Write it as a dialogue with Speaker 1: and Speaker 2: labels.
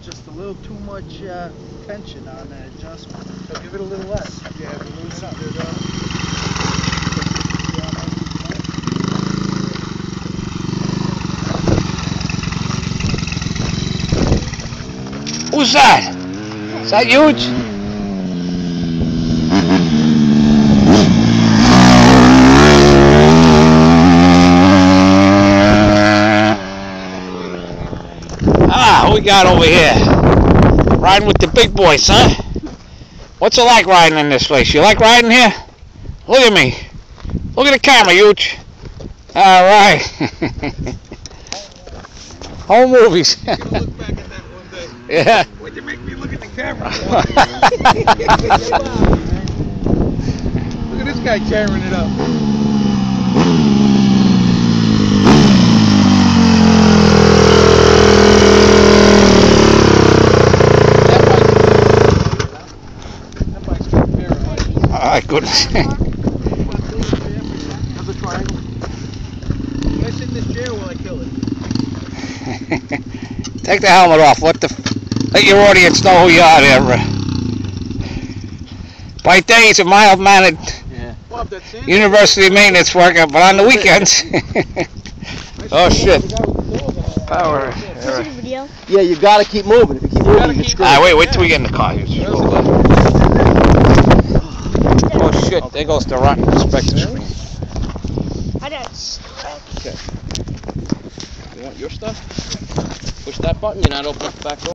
Speaker 1: just a little too much tension on that adjustment.
Speaker 2: So give it a little less.
Speaker 1: Yeah, loosen it up.
Speaker 3: Who's that? Is that huge? Ah, who we got over here? Riding with the big boys, huh? What's it like riding in this place? You like riding here? Look at me. Look at the camera, huge. Alright. Home movies.
Speaker 2: You're gonna look back at that one day.
Speaker 3: Yeah.
Speaker 2: Why'd you make me look at the camera? Look at this guy carrying it up. That bike's getting very high.
Speaker 3: Alright, goodness.
Speaker 2: How's the triangle? You guys sit in this chair while I kill it.
Speaker 3: Take the helmet off. Let your audience know who you are there. By day he's a mild-mannered university maintenance worker, but on the weekends. Oh shit. Power.
Speaker 1: Yeah, you gotta keep moving. If you keep moving, you get screwed.
Speaker 3: Wait till we get in the car. Oh shit, there goes the rotten inspector screen.
Speaker 4: I don't.
Speaker 5: Okay. You want your stuff? Push that button, you're not opening the back door.